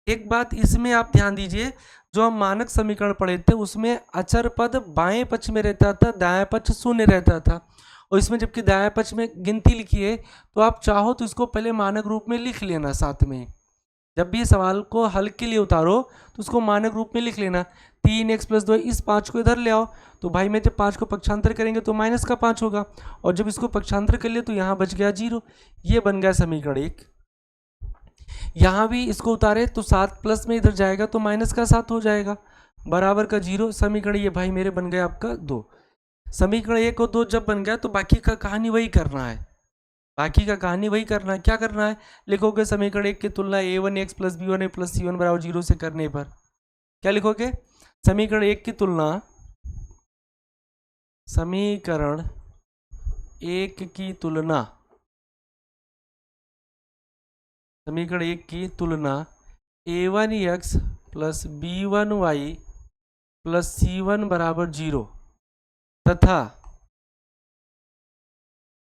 एक बात इसमें आप ध्यान दीजिए, जो हम मानक समीकरण पढ़े थे उसमें अचर पद बाएं पक्ष में रहता था, दाएं पक्ष शून्य रहता था। और इसमें जबकि दाएं पक्ष में गिनती लिखी है, तो आप चाहो तो इसको पहले मानक रूप में लिख लेना साथ में। जब भी सवाल को हल के लिए उतारो तो उसको मानक रूप में लिख लेना। 3x + 2, इस 5 को इधर ले आओ, तो भाई में जब 5 को पक्षांतर करेंगे तो माइनस का 5 होगा, और जब इसको पक्षांतर कर लिए तो यहाँ बच गया 0। ये बन गया समीकरण एक। यहाँ भी इसको उतारे तो 7 प्लस में इधर जाएगा तो माइनस का 7 हो जाएगा, बराबर का 0। समीकरण ये भाई मेरे बन गया आपका 2। समीकरण 1 और 2 जब बन गया तो बाकी का कहानी वही करना है, बाकी का कहानी वही करना है। क्या करना है? लिखोगे समीकरण 1 की तुलना a1x + b1a + c1 = 0 से करने पर। क्या लिखोगे? समीकरण 1 की तुलना, समीकरण 1 की तुलना, समीकरण 1 की तुलना a1x + b1y + c1 = 0 तथा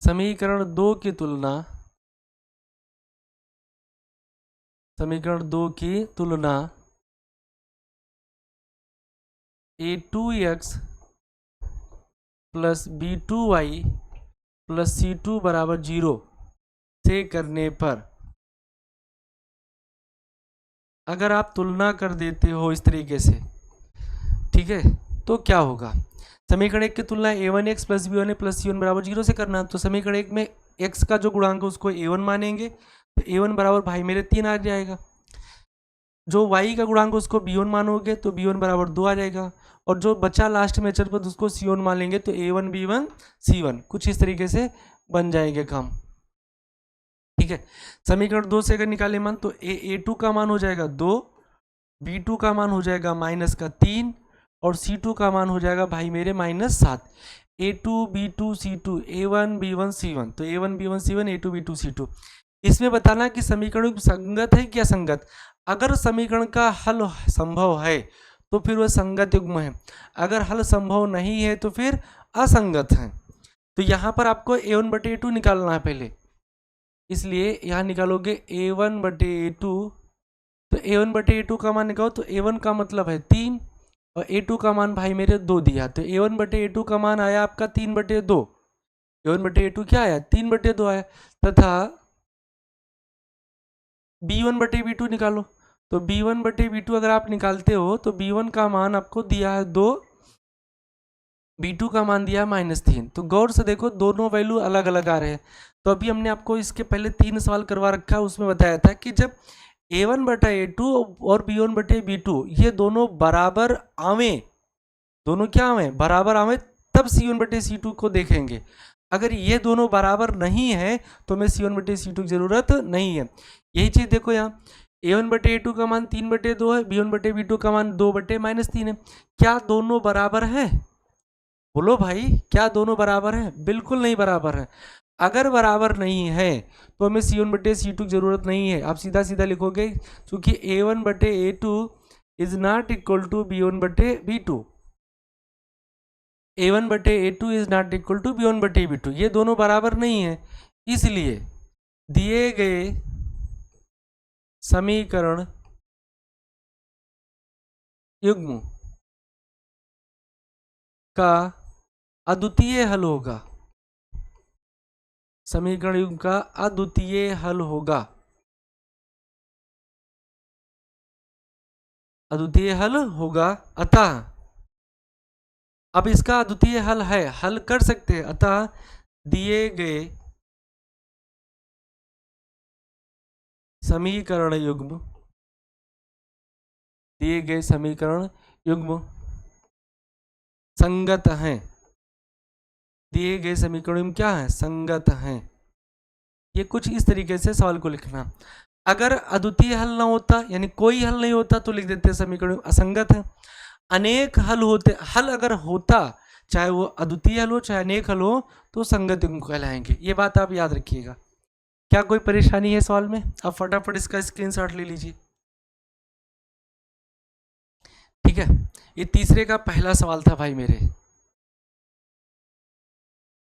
समीकरण 2 की तुलना, समीकरण 2 की तुलना a2x + b2y + c2 = 0 से करने पर। अगर आप तुलना कर देते हो इस तरीके से, ठीक है, तो क्या होगा? समीकरण 1 की तुलना a1x + b1a + c1 = 0 से करना, तो समीकरण 1 में x का जो गुणांक है उसको a1 मानेंगे, तो a1 बराबर भाई मेरे 3 आ जाएगा। जो y का गुणांक उसको b1 मानोगे तो b1 बराबर 2 आ जाएगा, और जो बचा लास्ट में अचर पद उसको c1 मान लेंगे तो a1 b1 c1, कुछ इस तरीके से बन जाएंगे काम। ठीक है, समीकरण 2 से अगर निकाले मान तो a2 का मान हो जाएगा 2, b2 का मान हो जाएगा -3, और c2 का मान हो जाएगा भाई मेरे -7। a2 b2 c2 a1 b1 c1, तो a1 b1 c1 a2 b2 c2। इसमें बताना कि समीकरण संगत है क्या संगत। अगर समीकरण का हल संभव है तो फिर वह संगत युग्म है, अगर हल संभव नहीं है तो फिर असंगत है। तो यहाँ पर आपको a1/a2 निकालना है पहले, इसलिए यहाँ निकालोगे a1/a2, तो a1/a2 का मान निकालो, तो a1 का मतलब है 3 और a2 का मान भाई मेरे 2 दिया, तो a1/a2 का मान आया आपका 3/2। a1/a2 क्या आया? 3/2 आया। तथा b1/b2 निकालो, तो b1/b2 अगर आप निकालते हो तो b1 का मान आपको दिया है 2, b2 का मान दिया है -3। तो गौर से देखो दोनों वैल्यू अलग अलग आ रहे हैं। तो अभी हमने आपको इसके पहले 3 सवाल करवा रखा है, उसमें बताया था कि जब a1/a2 और b1/b2 ये दोनों बराबर आवे, दोनों क्या आवे? बराबर आवे, तब c1/c2 को देखेंगे। अगर ये दोनों बराबर नहीं है तो हमें c1/c2 की जरूरत नहीं है। यही चीज देखो यहाँ, a1/a2 का मान 3/2 है, b1/b2 का मान 2/-3 है। क्या दोनों बराबर है? बोलो भाई, क्या दोनों बराबर है? बिल्कुल नहीं बराबर है। अगर बराबर नहीं है तो हमें c1/c2 की जरूरत नहीं है। आप सीधा सीधा लिखोगे, क्योंकि a1/a2 is not equal to b1/b2, a1/a2 is not equal to b1/b2, ये दोनों बराबर नहीं है। इसलिए दिए गए समीकरण युग्म का अद्वितीय हल होगा, समीकरण युग्म का अद्वितीय हल होगा, अद्वितीय हल होगा। अतः अब इसका अद्वितीय हल है, हल कर सकते हैं। अतः दिए गए समीकरण युग्म दिए गए समीकरण युग्म संगत हैं, दिए गए समीकरण क्या है, संगत हैं। ये कुछ इस तरीके से सवाल को लिखना। अगर अद्वितीय हल ना होता, यानी कोई हल नहीं होता, तो लिख देते समीकरण असंगत है। अनेक हल होते, हल अगर होता, चाहे वो अद्वितीय हल हो चाहे अनेक हल हो, तो संगत युग्म कहलाएंगे। ये बात आप याद रखिएगा। क्या कोई परेशानी है सवाल में? आप फटाफट इसका स्क्रीनशॉट ले लीजिए। ठीक है, ये तीसरे का पहला सवाल था भाई मेरे।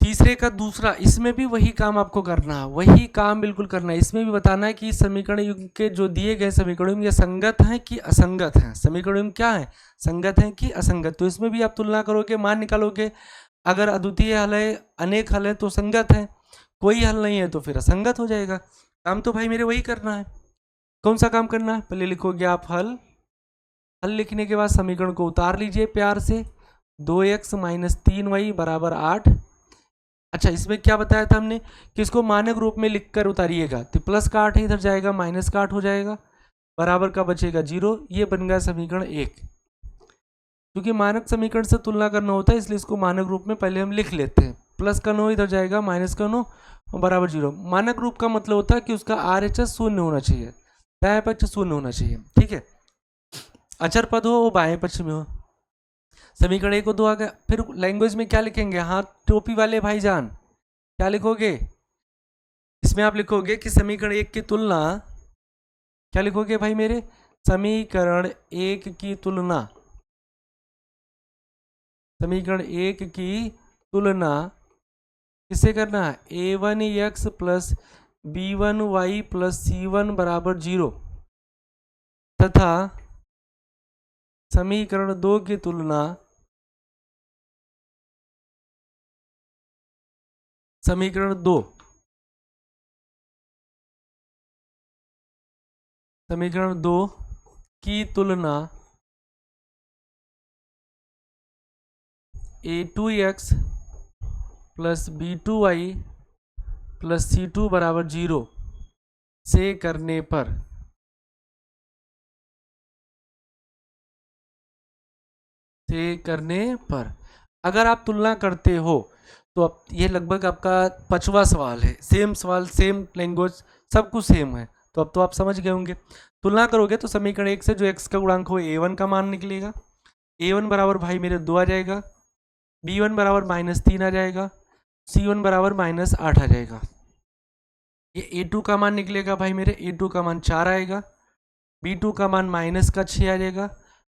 तीसरे का दूसरा, इसमें भी वही काम आपको करना है, वही काम बिल्कुल करना है। इसमें भी बताना है कि समीकरण युग्म के जो दिए गए समीकरण ये संगत हैं कि असंगत हैं। समीकरण युग्म क्या है, संगत हैं कि असंगत। तो इसमें भी आप तुलना करोगे, मान निकालोगे। अगर अद्वितीय हल है, अनेक हल है, तो संगत है। कोई हल नहीं है तो फिर असंगत हो जाएगा। काम तो भाई मेरे वही करना है। कौन सा काम करना है? पहले लिखोगे आप हल, हल लिखने के बाद समीकरण को उतार लीजिए प्यार से। 2x - 3y = 8। अच्छा, इसमें क्या बताया था हमने कि इसको मानक रूप में लिखकर उतारिएगा। तो प्लस का 8 इधर जाएगा, माइनस का 8 हो जाएगा, बराबर का बचेगा 0। ये बन गया समीकरण 1। क्योंकि मानक समीकरण से तुलना करना होता है, इसलिए इसको मानक रूप में पहले हम लिख लेते हैं। प्लस का 9 इधर जाएगा, माइनस का 9 बराबर 0। मानक रूप का मतलब होता है कि उसका RHS शून्य होना चाहिए, दाएं पक्ष शून्य होना चाहिए। ठीक है, अचर पद हो वो बाएं पक्ष में हो। समीकरण 1 को 2 आ गया। फिर लैंग्वेज में क्या लिखेंगे? हाँ, टोपी वाले भाईजान क्या लिखोगे? इसमें आप लिखोगे कि समीकरण 1 की तुलना, क्या लिखोगे भाई मेरे? समीकरण 1 की तुलना, समीकरण 1 की तुलना किससे करना है? a1x + b1y + c1 = 0 तथा समीकरण 2 की तुलना समीकरण 2 की तुलना a2x + b2y + c2 = 0 से करने पर, अगर आप तुलना करते हो तो अब ये लगभग आपका 5वां सवाल है। सेम सवाल, सेम लैंग्वेज, सब कुछ सेम है। तो अब तो आप समझ गए होंगे। तुलना करोगे तो समीकरण 1 से जो x का गुणांक हो a1 का मान निकलेगा। a1 बराबर भाई मेरे 2 आ जाएगा, b1 बराबर -3 आ जाएगा, c1 बराबर -8 आ जाएगा। ये a2 का मान निकलेगा भाई मेरे, a2 का मान 4 आएगा, b2 का मान -6 आ जाएगा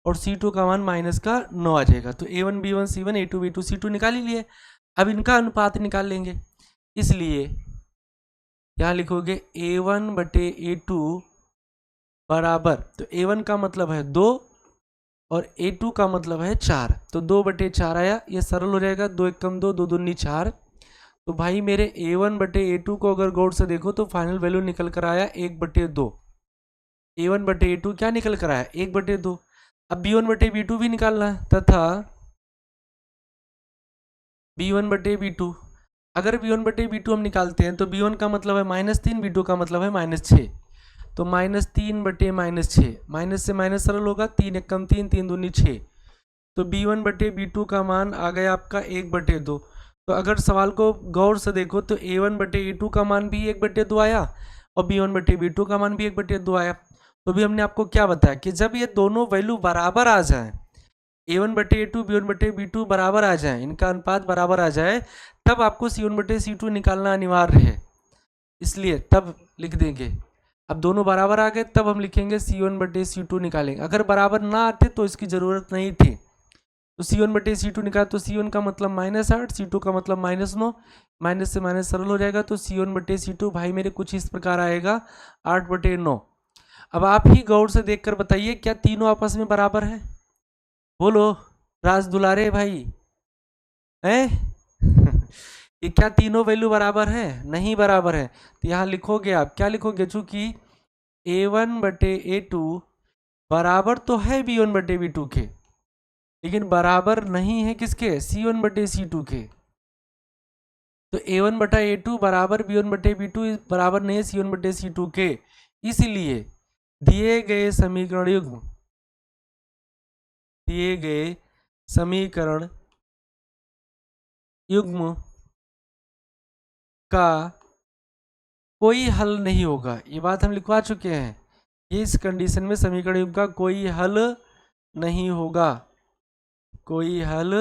और c2 का मान -9 आ जाएगा। तो a1 b1 c1 a2 b2 c2 निकाल ही लिए। अब इनका अनुपात निकाल लेंगे, इसलिए यहाँ लिखोगे a1/a2 बराबर, तो a1 का मतलब है 2 और a2 का मतलब है 4, तो 2/4 आया। ये सरल हो जाएगा, 2 × 1 = 2, 2 दूनी 4। तो भाई मेरे a1/a2 को अगर गौर से देखो तो फाइनल वैल्यू निकल कर आया 1/2। a1/a2 क्या निकल कर आया? 1/2। अब b1/b2 भी निकालना है, तथा b1/b2। अगर b1/b2 हम निकालते हैं तो b1 का मतलब है -3, b2 का मतलब है -6, तो -3/-6, माइनस से माइनस सरल होगा, 3 × 1 = 3, 3 दूनी 6। तो b1/b2 का मान आ गया आपका 1/2। तो अगर सवाल को गौर से देखो तो a1/a2 का मान भी 1/2 आया और b1/b2 का मान भी 1/2 आया। तो भी हमने आपको क्या बताया कि जब ये दोनों वैल्यू बराबर आ जाए, a1/a2 b1/b2 बराबर आ जाए, इनका अनुपात बराबर आ जाए, तब आपको c1/c2 निकालना अनिवार्य है। इसलिए तब लिख देंगे। अब दोनों बराबर आ गए तब हम लिखेंगे c1/c2 निकालेंगे। अगर बराबर ना आते तो इसकी ज़रूरत नहीं थी। तो c1/c2 निकाल, तो c1 का मतलब -8, c2 का मतलब -9, माइनस से माइनस सरल हो जाएगा। तो c1/c2 भाई मेरे कुछ इस प्रकार आएगा 8/9। अब आप ही गौर से देखकर बताइए, क्या तीनों आपस में बराबर है? बोलो राज दुलारे भाई, हैं? ये क्या तीनों वैल्यू बराबर है? नहीं बराबर है। तो यहाँ लिखोगे आप, क्या लिखोगे? चूंकि a1/a2 बराबर तो है b1/b2 के, लेकिन बराबर नहीं है किसके? c1/c2 के। तो a1/a2 बराबर b1/b2 बराबर नहीं है c1/c2 के। इसलिए दिए गए समीकरण युग्म दिए गए समीकरण युग्म का कोई हल नहीं होगा। ये बात हम लिखवा चुके हैं। इस कंडीशन में समीकरण युग्म का कोई हल नहीं होगा, कोई हल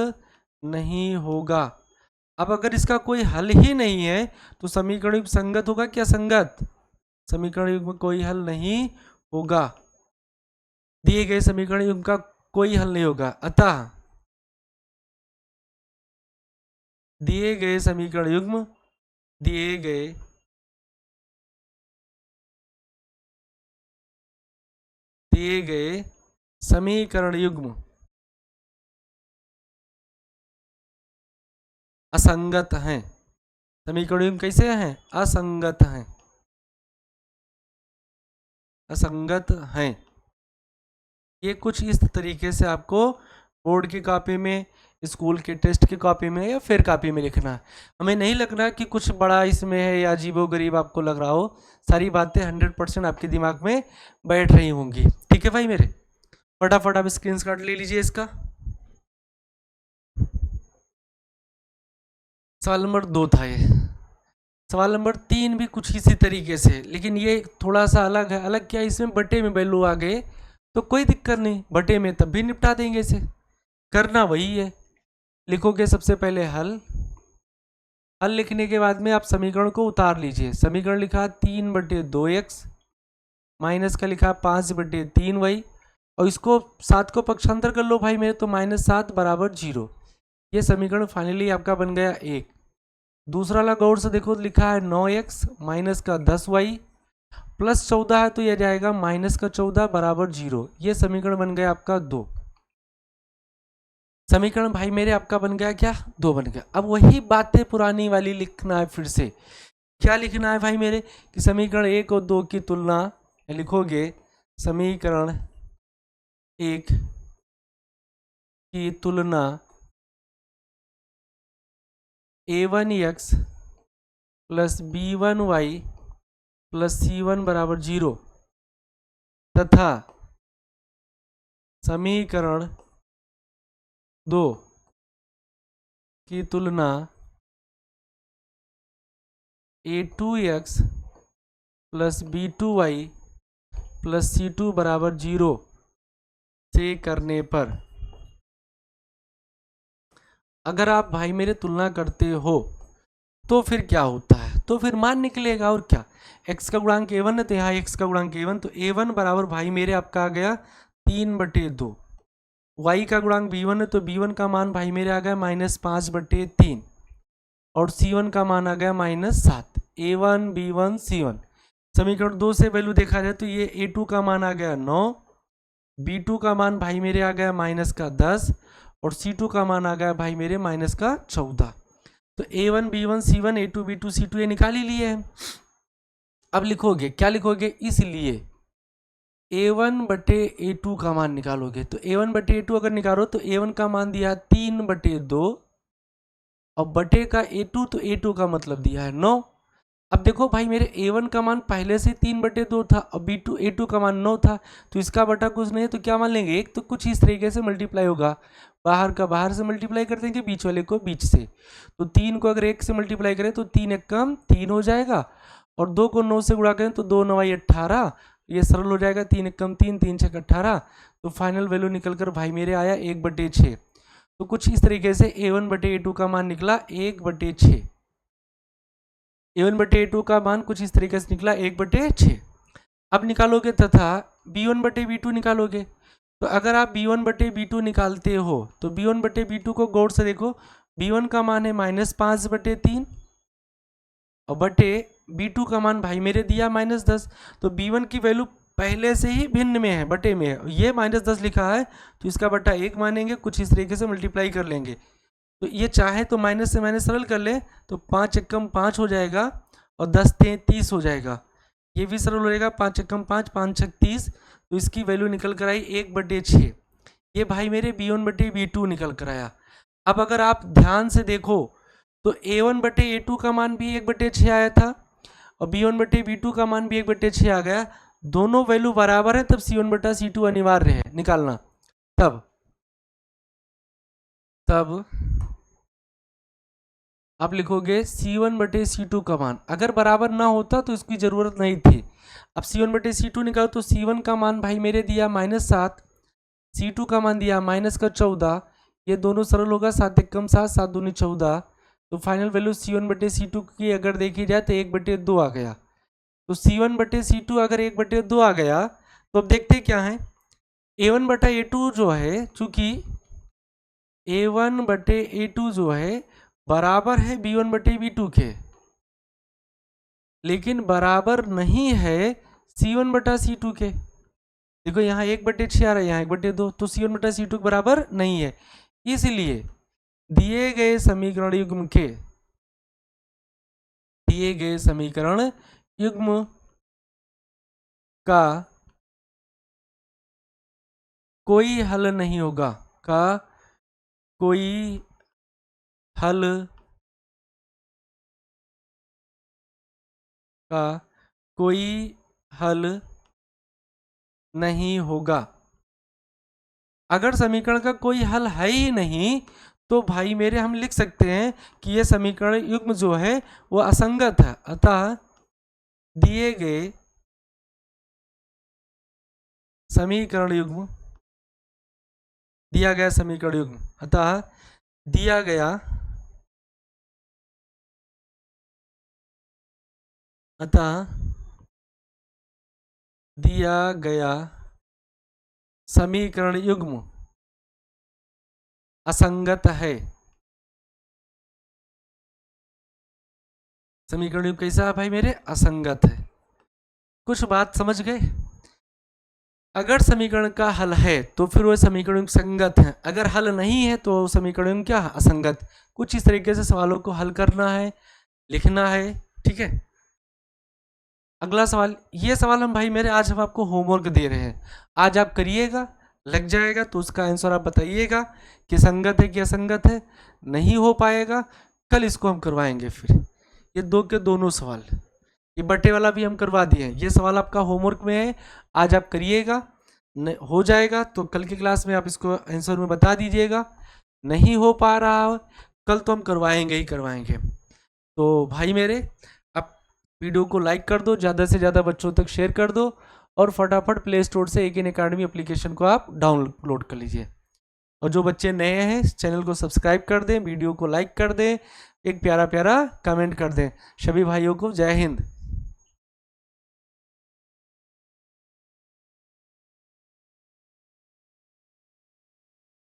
नहीं होगा। अब अगर इसका कोई हल ही नहीं है तो समीकरण युग्म संगत होगा क्या संगत? समीकरण युग्म में कोई हल नहीं होगा, दिए गए समीकरण युग्म का कोई हल नहीं होगा। अतः दिए गए समीकरण युग्म, दिए गए समीकरण युग्म असंगत हैं। समीकरण युग्म कैसे हैं? असंगत हैं, असंगत हैं। ये कुछ इस तरीके से आपको बोर्ड की कॉपी में, स्कूल के टेस्ट की कॉपी में या फिर कॉपी में लिखना है। हमें नहीं लगना कि कुछ बड़ा इसमें है या अजीबोगरीब आपको लग रहा हो। सारी बातें 100% आपके दिमाग में बैठ रही होंगी। ठीक है भाई मेरे, फटाफट आप स्क्रीनशॉट ले लीजिए इसका। सवाल नंबर 2 था ये। सवाल नंबर 3 भी कुछ इसी तरीके से, लेकिन ये थोड़ा सा अलग है। अलग क्या, इसमें बटे में वैल्यू आ गए तो कोई दिक्कत नहीं, बटे में तब भी निपटा देंगे इसे। करना वही है, लिखोगे सबसे पहले हल। हल लिखने के बाद में आप समीकरण को उतार लीजिए। समीकरण लिखा 3/2x, माइनस का लिखा 5/3y, और इसको 7 को पक्षांतर कर लो भाई मेरे, तो -7 = 0। ये समीकरण फाइनली आपका बन गया 1। दूसरा वाला गौर से देखो, लिखा है 9x माइनस का 10y प्लस 14 है, तो यह जाएगा -14 = 0। ये समीकरण बन गया आपका 2। समीकरण भाई मेरे आपका बन गया क्या? 2 बन गया। अब वही बातें पुरानी वाली लिखना है फिर से। क्या लिखना है भाई मेरे कि समीकरण 1 और 2 की तुलना लिखोगे। समीकरण 1 की तुलना a1x plus b1y plus c1 = 0 तथा समीकरण 2 की तुलना a2x plus b2y plus c2 = 0 से करने पर, अगर आप भाई मेरे तुलना करते हो तो फिर क्या होता है? तो फिर मान निकलेगा। और क्या, x का गुणांक a1 है तो यहाँ x का गुणांक a1, तो a1 बराबर भाई मेरे आपका आ गया 3/2। y का गुणांक b1 है तो b1 का मान भाई मेरे आ गया -5/3, और c1 का मान आ गया -7। a1 b1 c1। समीकरण 2 से वैल्यू देखा जाए तो ये a2 का मान आ गया 9, b2 का मान भाई मेरे आ गया -10, और c2 का मान आ गया भाई मेरे -14। तो a1 b1 c1 a2 b2 c2 ये निकाल ही लिए हैं। अब लिखोगे, क्या लिखोगे? इसलिए a1/a2 का मान निकालोगे। तो a1/a2 अगर निकालो तो a1 का मान दिया 3/2, और बटे का a2, तो a2 का मतलब दिया है 9। अब देखो भाई मेरे a1 का मान पहले से 3/2 था, और b2 a2 का मान 9 था, तो इसका बटा कुछ नहीं है, तो क्या मान लेंगे? एक तो कुछ इस तरीके से मल्टीप्लाई होगा, बाहर का बाहर से मल्टीप्लाई कर देंगे, बीच वाले को बीच से। तो 3 को अगर 1 से मल्टीप्लाई करें तो 3 × 1 = 3 हो जाएगा, और 2 को 9 से गुणा करें तो 2 × 9 = 18। ये सरल हो जाएगा, 3 × 1 = 3, 3 × 6 = 18। तो फाइनल वैल्यू निकल कर भाई मेरे आया 1/6। तो कुछ इस तरीके से a1/a2 का मान निकला 1/6। a1/a2 का मान कुछ इस तरीके से निकला 1/6। अब निकालोगे तथा b1/b2 निकालोगे। तो अगर आप b1/b2 निकालते हो तो b1/b2 को गौर से देखो। b1 का मान है -5/3, और बटे b2 का मान भाई मेरे दिया -10। तो b1 की वैल्यू पहले से ही भिन्न में है, बटे में है। ये -10 लिखा है तो इसका बटा 1 मानेंगे, कुछ इस तरीके से मल्टीप्लाई कर लेंगे। तो ये चाहे तो माइनस से माइनस सरल कर ले, तो 5 × 1 = 5 हो जाएगा, और 10 × 3 = 30 हो जाएगा। ये भी सरल हो जाएगा, 5 × 1 = 5, 5 × 6 = 30। तो इसकी वैल्यू निकल कर आई 1/6। ये भाई मेरे b1/b2 निकल कर आया। अब अगर आप ध्यान से देखो तो a1/a2 का मान भी 1/6 आया था, और b1/b2 का मान भी 1/6 आ गया। दोनों वैल्यू बराबर है, तब c1/c2 अनिवार्य है निकालना। तब तब आप लिखोगे C1/C2 का मान। अगर बराबर ना होता तो इसकी ज़रूरत नहीं थी। अब C1/C2 निकालो तो C1 का मान भाई मेरे दिया -7, C2 का मान दिया -14, ये दोनों सरल होगा, 7 एकम 7, 7 दूनी 14, तो फाइनल वैल्यू C1/C2 की अगर देखी जाए तो 1/2 आ गया। तो C1/C2 अगर 1/2 आ गया तो अब देखते क्या है, A1/A2 जो है, चूंकि A1/A2 जो है बराबर है B1/B2 के, लेकिन बराबर नहीं है C1/C2 के। देखो यहाँ 1/6 आ रहा है, यहाँ 1/2, तो C1/C2 के बराबर नहीं है। इसलिए दिए गए समीकरण युग्म का कोई हल नहीं होगा, का कोई हल नहीं होगा। अगर समीकरण का कोई हल है ही नहीं तो भाई मेरे हम लिख सकते हैं कि यह समीकरण युग्म जो है वो असंगत है। अतः दिए गए समीकरण युग्म, दिया गया समीकरण युग्म, अतः दिया गया समीकरण युग्म असंगत है। समीकरण युग्म कैसा है भाई मेरे, असंगत है। कुछ बात समझ गए? अगर समीकरण का हल है तो फिर वो समीकरण संगत है, अगर हल नहीं है तो समीकरण क्या है, असंगत। कुछ इस तरीके से सवालों को हल करना है, लिखना है, ठीक है। अगला सवाल, ये सवाल हम भाई मेरे आज हम आपको होमवर्क दे रहे हैं, आज आप करिएगा, लग जाएगा तो उसका आंसर आप बताइएगा कि संगत है कि असंगत है। नहीं हो पाएगा कल इसको हम करवाएंगे। फिर ये दो के दोनों सवाल, ये बटे वाला भी हम करवा दिए हैं, ये सवाल आपका होमवर्क में है, आज आप करिएगा, हो जाएगा तो कल की क्लास में आप इसको आंसर में बता दीजिएगा। नहीं हो पा रहा कल तो हम करवाएंगे ही करवाएंगे। तो भाई मेरे आप वीडियो को लाइक कर दो, ज़्यादा से ज़्यादा बच्चों तक शेयर कर दो, और फटाफट प्ले स्टोर से अकेडमी एप्लीकेशन को आप डाउनलोड कर लीजिए। और जो बच्चे नए हैं चैनल को सब्सक्राइब कर दें, वीडियो को लाइक कर दें, एक प्यारा प्यारा कमेंट कर दें। सभी भाइयों को जय हिंद।